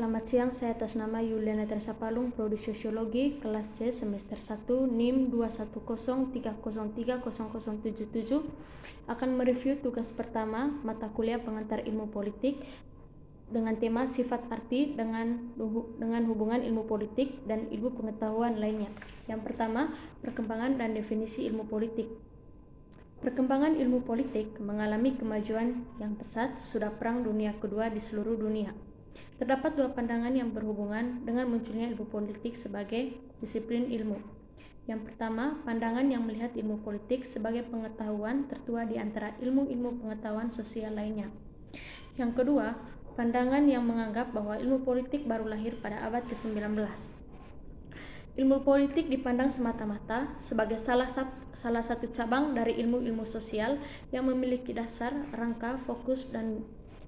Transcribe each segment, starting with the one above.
Selamat siang, saya atas nama Yuliana Tersapalung, Prodi Sosiologi, kelas C, semester 1, NIM 21030300077, akan mereview tugas pertama, mata kuliah pengantar ilmu politik, dengan tema sifat arti dengan hubungan ilmu politik dan ilmu pengetahuan lainnya. Yang pertama, perkembangan dan definisi ilmu politik. Perkembangan ilmu politik mengalami kemajuan yang pesat sesudah Perang Dunia Kedua di seluruh dunia. Terdapat dua pandangan yang berhubungan dengan munculnya ilmu politik sebagai disiplin ilmu. Yang pertama, pandangan yang melihat ilmu politik sebagai pengetahuan tertua di antara ilmu-ilmu pengetahuan sosial lainnya. Yang kedua, pandangan yang menganggap bahwa ilmu politik baru lahir pada abad ke-19. Ilmu politik dipandang semata-mata sebagai salah satu cabang dari ilmu-ilmu sosial yang memiliki dasar, rangka, fokus, dan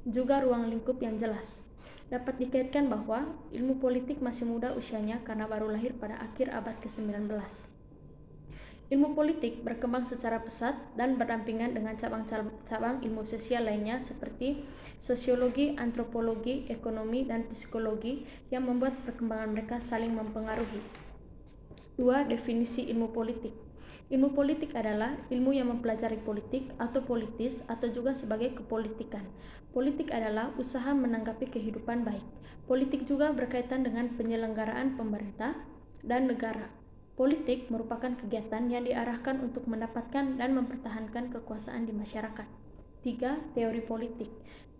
juga ruang lingkup yang jelas. Dapat dikaitkan bahwa ilmu politik masih muda usianya karena baru lahir pada akhir abad ke-19. Ilmu politik berkembang secara pesat dan berdampingan dengan cabang-cabang ilmu sosial lainnya seperti sosiologi, antropologi, ekonomi, dan psikologi yang membuat perkembangan mereka saling mempengaruhi. 2. Definisi ilmu politik. Ilmu politik adalah ilmu yang mempelajari politik atau politis atau juga sebagai kepolitikan. Politik adalah usaha menanggapi kehidupan baik. Politik juga berkaitan dengan penyelenggaraan pemerintah dan negara. Politik merupakan kegiatan yang diarahkan untuk mendapatkan dan mempertahankan kekuasaan di masyarakat. 3. Teori politik.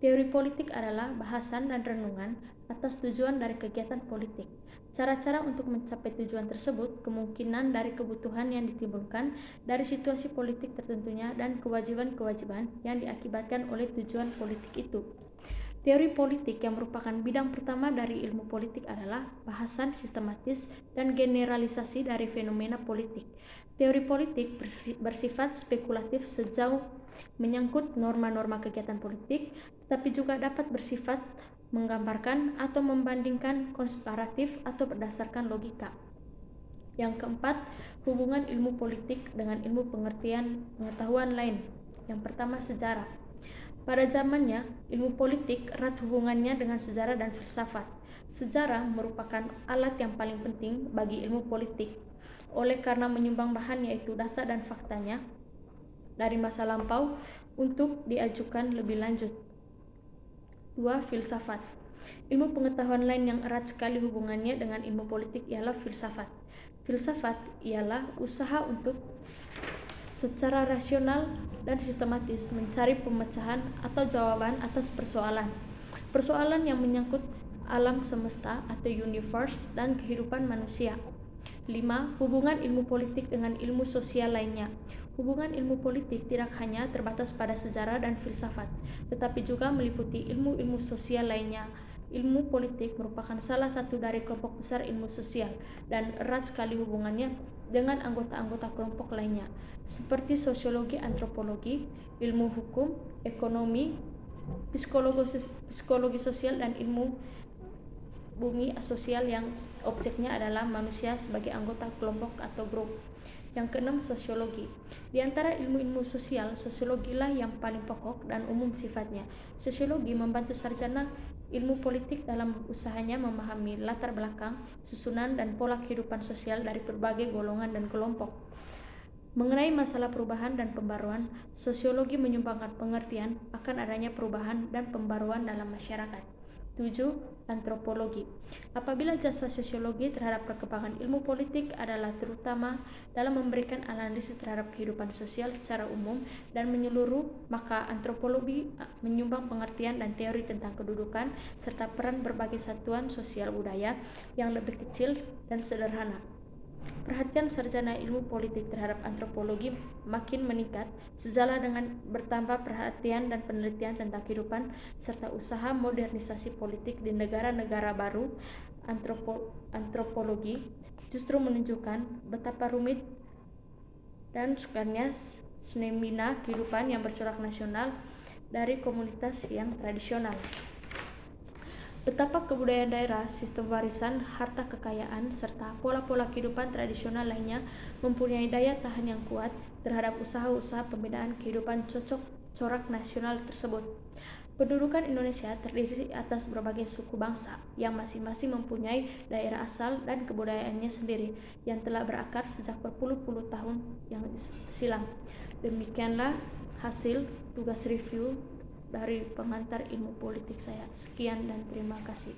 Teori politik adalah bahasan dan renungan atas tujuan dari kegiatan politik. Cara-cara untuk mencapai tujuan tersebut, kemungkinan dari kebutuhan yang ditimbulkan dari situasi politik tertentunya, dan kewajiban-kewajiban yang diakibatkan oleh tujuan politik itu. Teori politik yang merupakan bidang pertama dari ilmu politik adalah bahasan sistematis dan generalisasi dari fenomena politik. Teori politik bersifat spekulatif sejauh menyangkut norma-norma kegiatan politik, tetapi juga dapat bersifat menggambarkan atau membandingkan komparatif atau berdasarkan logika. Yang keempat, hubungan ilmu politik dengan ilmu pengetahuan lain. Yang pertama, sejarah. Pada zamannya, ilmu politik erat hubungannya dengan sejarah dan filsafat. Sejarah merupakan alat yang paling penting bagi ilmu politik, oleh karena menyumbang bahan yaitu data dan faktanya dari masa lampau untuk diajukan lebih lanjut. 2. Filsafat. Ilmu pengetahuan lain yang erat sekali hubungannya dengan ilmu politik ialah filsafat. Filsafat ialah usaha untuk secara rasional dan sistematis mencari pemecahan atau jawaban atas persoalan yang menyangkut alam semesta atau universe dan kehidupan manusia. 5. Hubungan ilmu politik dengan ilmu sosial lainnya. Hubungan ilmu politik tidak hanya terbatas pada sejarah dan filsafat, tetapi juga meliputi ilmu-ilmu sosial lainnya. Ilmu politik merupakan salah satu dari kelompok besar ilmu sosial dan erat sekali hubungannya dengan anggota-anggota kelompok lainnya, seperti sosiologi, antropologi, ilmu hukum, ekonomi, psikologi sosial, dan ilmu bumi sosial yang objeknya adalah manusia sebagai anggota kelompok atau grup. Yang keenam, sosiologi. Di antara ilmu-ilmu sosial, sosiologilah yang paling pokok dan umum sifatnya. Sosiologi membantu sarjana ilmu politik dalam usahanya memahami latar belakang, susunan, dan pola kehidupan sosial dari berbagai golongan dan kelompok. Mengenai masalah perubahan dan pembaruan, sosiologi menyumbangkan pengertian akan adanya perubahan dan pembaruan dalam masyarakat. 7. Antropologi. Apabila jasa sosiologi terhadap perkembangan ilmu politik adalah terutama dalam memberikan analisis terhadap kehidupan sosial secara umum dan menyeluruh, maka antropologi menyumbang pengertian dan teori tentang kedudukan serta peran berbagai satuan sosial budaya yang lebih kecil dan sederhana. Perhatian sarjana ilmu politik terhadap antropologi makin meningkat sejalan dengan bertambah perhatian dan penelitian tentang kehidupan serta usaha modernisasi politik di negara-negara baru. Antropologi justru menunjukkan betapa rumit dan sukarnya semina kehidupan yang bercorak nasional dari komunitas yang tradisional. Betapa kebudayaan daerah, sistem warisan, harta kekayaan, serta pola-pola kehidupan tradisional lainnya mempunyai daya tahan yang kuat terhadap usaha-usaha pembinaan kehidupan cocok corak nasional tersebut. Pendudukan Indonesia terdiri atas berbagai suku bangsa yang masing-masing mempunyai daerah asal dan kebudayaannya sendiri yang telah berakar sejak berpuluh-puluh tahun yang silam. Demikianlah hasil tugas review dari pengantar ilmu politik saya. Sekian dan terima kasih.